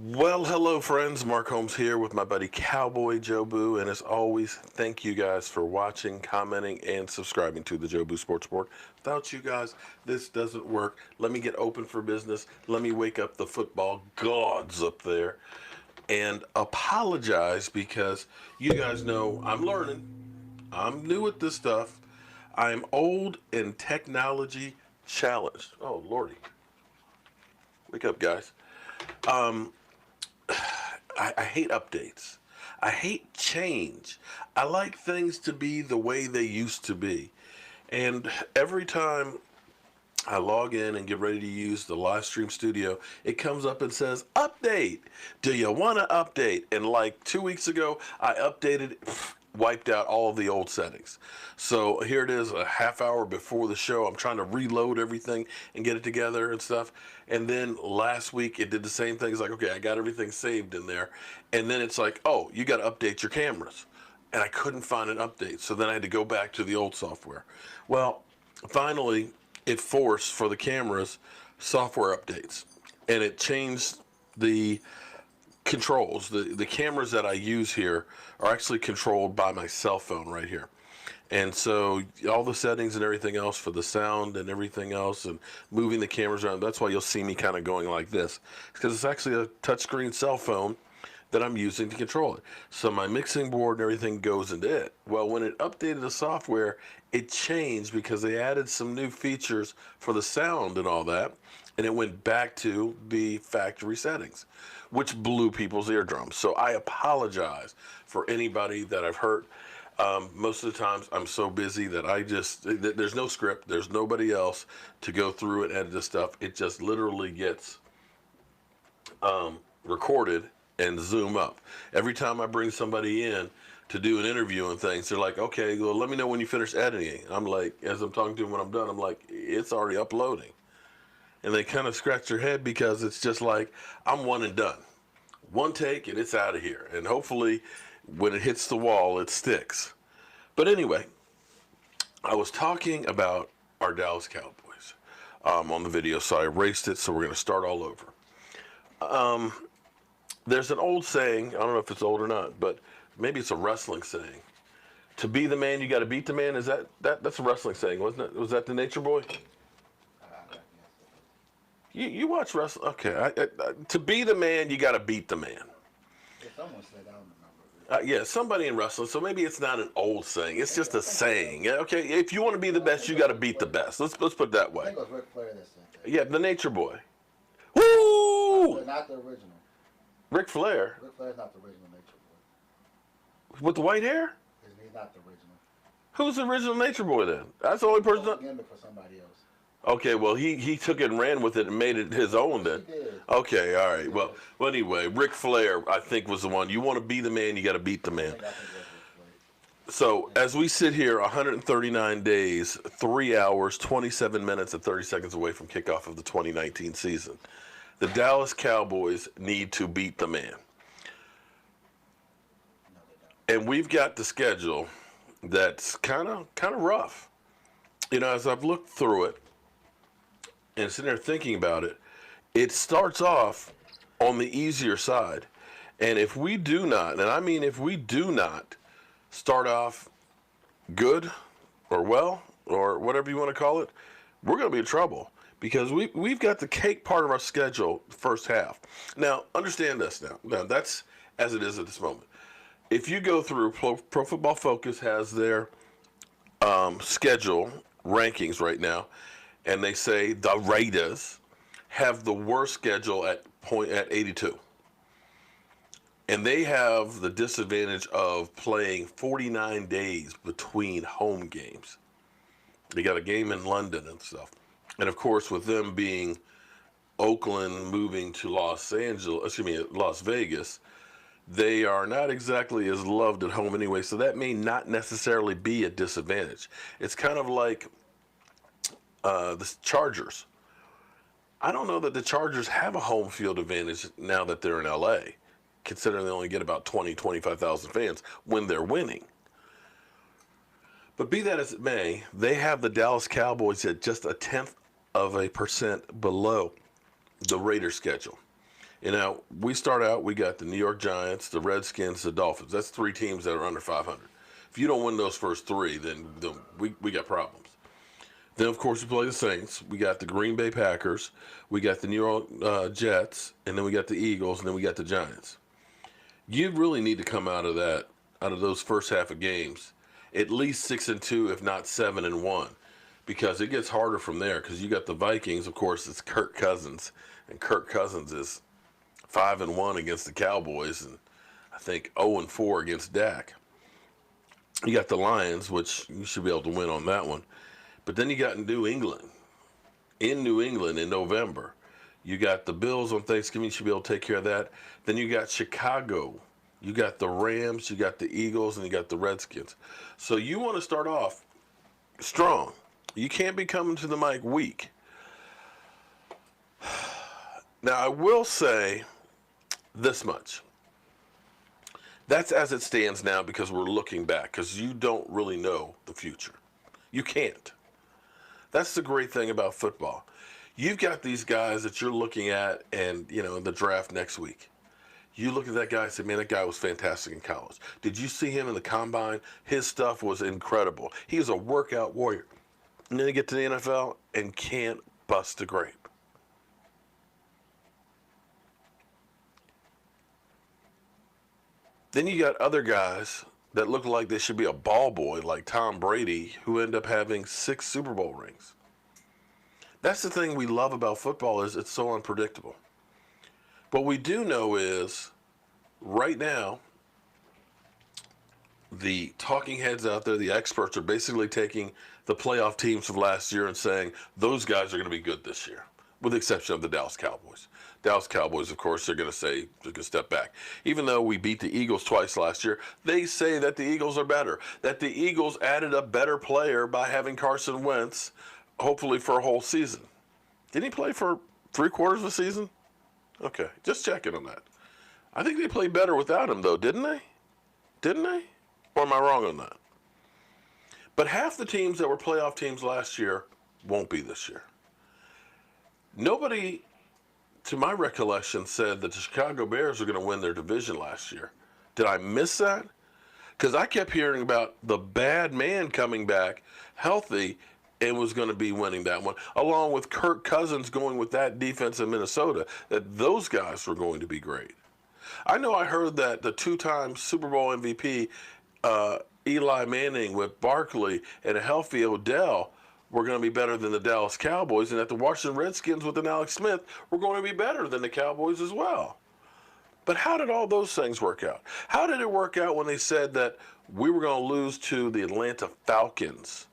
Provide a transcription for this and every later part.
Well, hello, friends. Mark Holmes here with my buddy Cowboy Joe Boo. And as always, thank you guys for watching, commenting, and subscribing to the Joe Boo Sports Report. Without you guys, this doesn't work. Let me get open for business. Let me wake up the football gods up there and apologize because you guys know I'm learning. I'm new at this stuff. I'm old and technology challenged. Oh, Lordy. Wake up, guys. Um, I hate updates. I hate change. I like things to be the way they used to be. And every time I log in and get ready to use the live stream studio, it comes up and says, update. Do you want to update? And like 2 weeks ago, I updated, wiped out all of the old settings. So here it is, a half hour before the show. I'm trying to reload everything and get it together and stuff. And then last week, it did the same thing. It's like, okay, I got everything saved in there. And then it's like, oh, you got to update your cameras. And I couldn't find an update. So then I had to go back to the old software. Well, finally, it forced for the cameras software updates, and it changed the controls. The cameras that I use here are actually controlled by my cell phone right here. And so all the settings and everything else for the sound and everything else and moving the cameras around, that's why you'll see me kind of going like this, because it's actually a touchscreen cell phone that I'm using to control it. So my mixing board and everything goes into it. Well, when it updated the software, it changed because they added some new features for the sound and all that, and it went back to the factory settings, which blew people's eardrums. So I apologize for anybody that I've hurt. Most of the times I'm so busy that there's no script, there's nobody else to go through and edit this stuff. It just literally gets recorded and zoom up. Every time I bring somebody in to do an interview and things, they're like, okay, well, let me know when you finish editing. I'm like, as I'm talking to them when I'm done, I'm like, it's already uploading. And they kind of scratch their head because it's just like, I'm one and done. One take and it's out of here. And hopefully when it hits the wall, it sticks. But anyway, I was talking about our Dallas Cowboys on the video, so I erased it, so we're going to start all over. There's an old saying, I don't know if it's old or not, but maybe it's a wrestling saying. To be the man, you got to beat the man. Is that's a wrestling saying, wasn't it? Was that the Nature Boy? You watch wrestling? Okay. To be the man, you got to beat the man. If someone said, I don't remember. Yeah, somebody in wrestling. So maybe it's not an old saying. It's just a saying. Yeah, okay. If you want to be the best, you got to beat the best. Let's put it that I way. think it was Ric Flair that said that. Yeah, the Nature Boy. Woo! Not the original. Ric Flair Ric Flair's not the original Nature Boy. with the white hair. He's not the original. Who's the original Nature Boy then? That's the only person. It's a gimmick for somebody else. Okay, well, he took it and ran with it and made it his own then. He did. Okay, all right. Well, anyway, Ric Flair, I think, was the one. You want to be the man, you got to beat the man. I think it was Ric Flair. So as we sit here 139 days, 3 hours, 27 minutes, and 30 seconds away from kickoff of the 2019 season, the Dallas Cowboys need to beat the man. No, they don't. And we've got the schedule that's kind of rough. You know, as I've looked through it, and sitting there thinking about it, it starts off on the easier side. And if we do not, and I mean if we do not start off good or well or whatever you want to call it, we're going to be in trouble because we've got the cake part of our schedule first half. Now, understand this now. Now, that's as it is at this moment. If you go through, Pro Football Focus has their schedule rankings right now, and they say the Raiders have the worst schedule at 82. And they have the disadvantage of playing 49 days between home games. They got a game in London and stuff. And of course, with them being Oakland moving to Las Vegas, they are not exactly as loved at home anyway. So that may not necessarily be a disadvantage. It's kind of like the Chargers. I don't know that the Chargers have a home field advantage now that they're in LA, considering they only get about 20, 25,000 fans when they're winning. But be that as it may, they have the Dallas Cowboys at just 0.1% below the Raiders schedule. We start out, we got the New York Giants, the Redskins, the Dolphins. That's three teams that are under 500. If you don't win those first three, then we got problems. Then, of course, we play the Saints. We got the Green Bay Packers. We got the New York Jets. And then we got the Eagles. And then we got the Giants. You really need to come out of those first half of games, at least 6-2, if not 7-1, because it gets harder from there. Because you got the Vikings, of course, it's Kirk Cousins, and Kirk Cousins is 5-1 against the Cowboys, and I think 0-4 against Dak. You got the Lions, which you should be able to win on that one. But then you got New England. In New England in November. You got the Bills on Thanksgiving. You should be able to take care of that. Then you got Chicago. You got the Rams. You got the Eagles. And you got the Redskins. So you want to start off strong. You can't be coming to the mic weak. Now, I will say this much. That's as it stands now because we're looking back, because you don't really know the future. You can't. That's the great thing about football. You've got these guys that you're looking at and, in the draft next week. You look at that guy and say, man, that guy was fantastic in college. Did you see him in the combine? His stuff was incredible. He is a workout warrior. And then you get to the NFL and can't bust a grape. Then you got other guys that look like they should be a ball boy, like Tom Brady, who end up having 6 Super Bowl rings. That's the thing we love about football, is it's so unpredictable. What we do know is, right now, the talking heads out there, the experts, are basically taking the playoff teams of last year and saying, those guys are going to be good this year, with the exception of the Dallas Cowboys. Dallas Cowboys, of course, they're going to say they're going to step back. Even though we beat the Eagles twice last year, they say that the Eagles are better, that the Eagles added a better player by having Carson Wentz, hopefully for a whole season. Didn't he play for 3/4 of the season? Okay, just checking on that. I think they played better without him, though, didn't they? Didn't they? Or am I wrong on that? But half the teams that were playoff teams last year won't be this year. Nobody, to my recollection, said that the Chicago Bears are going to win their division last year. Did I miss that? Because I kept hearing about the bad man coming back healthy and was going to be winning that one, along with Kirk Cousins going with that defense in Minnesota, that those guys were going to be great. I know I heard that the 2-time Super Bowl MVP, Eli Manning with Barkley and a healthy Odell, were going to be better than the Dallas Cowboys, and that the Washington Redskins with an Alex Smith were going to be better than the Cowboys as well. But how did all those things work out? How did it work out when they said that we were going to lose to the Atlanta Falcons?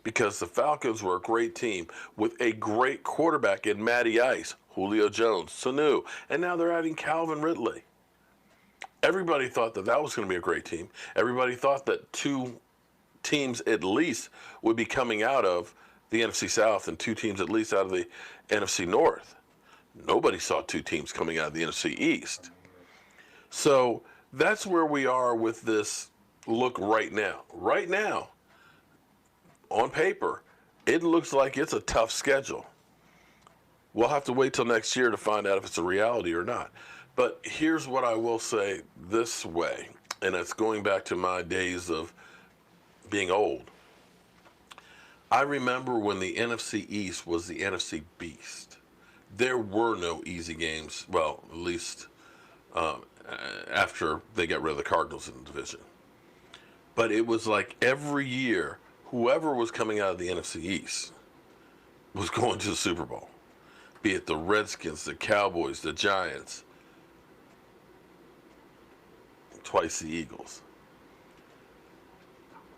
Because the Falcons were a great team with a great quarterback in Matty Ice, Julio Jones, Sanu, and now they're adding Calvin Ridley. Everybody thought that that was going to be a great team. Everybody thought that 2 teams at least would be coming out of the NFC South and 2 teams at least out of the NFC North. Nobody saw 2 teams coming out of the NFC East. So that's where we are with this look right now. Right now, on paper, it looks like it's a tough schedule. We'll have to wait till next year to find out if it's a reality or not. But here's what I will say this way, and it's going back to my days of being old. I remember when the NFC East was the NFC Beast. There were no easy games, well, at least after they got rid of the Cardinals in the division. But it was like every year, whoever was coming out of the NFC East was going to the Super Bowl. Be it the Redskins, the Cowboys, the Giants, twice the Eagles.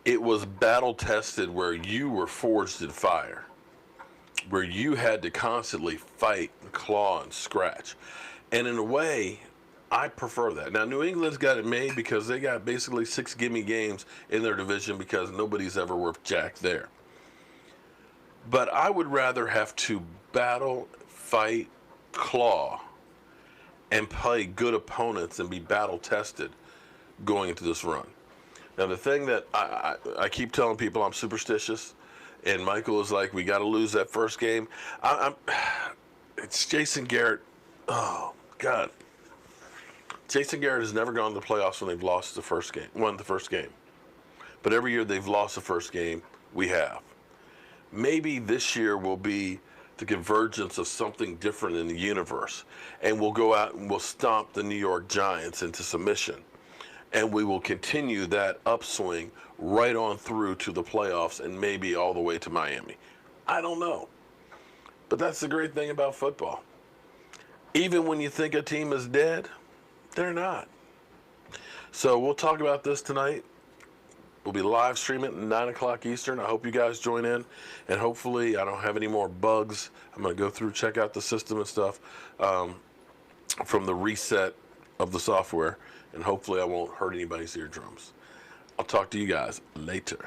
It was battle tested, where you were forged in fire, where you had to constantly fight and claw and scratch. And in a way, I prefer that. Now, New England's got it made because they got basically 6 gimme games in their division because nobody's ever worth jack there. But I would rather have to battle, fight, claw, and play good opponents and be battle tested going into this run. Now, the thing that I keep telling people, I'm superstitious, and Michael is like, we got to lose that first game. It's Jason Garrett. Oh, God, Jason Garrett has never gone to the playoffs when they've lost the first game, won the first game. But every year they've lost the first game, we have. Maybe this year will be the convergence of something different in the universe, and we'll go out and we'll stomp the New York Giants into submission, and we will continue that upswing right on through to the playoffs and maybe all the way to Miami. I don't know. But that's the great thing about football. Even when you think a team is dead, they're not. So we'll talk about this tonight. We'll be live streaming at 9 o'clock Eastern. I hope you guys join in, and hopefully I don't have any more bugs. I'm going to go through, check out the system and stuff from the reset of the software, and hopefully I won't hurt anybody's eardrums. I'll talk to you guys later.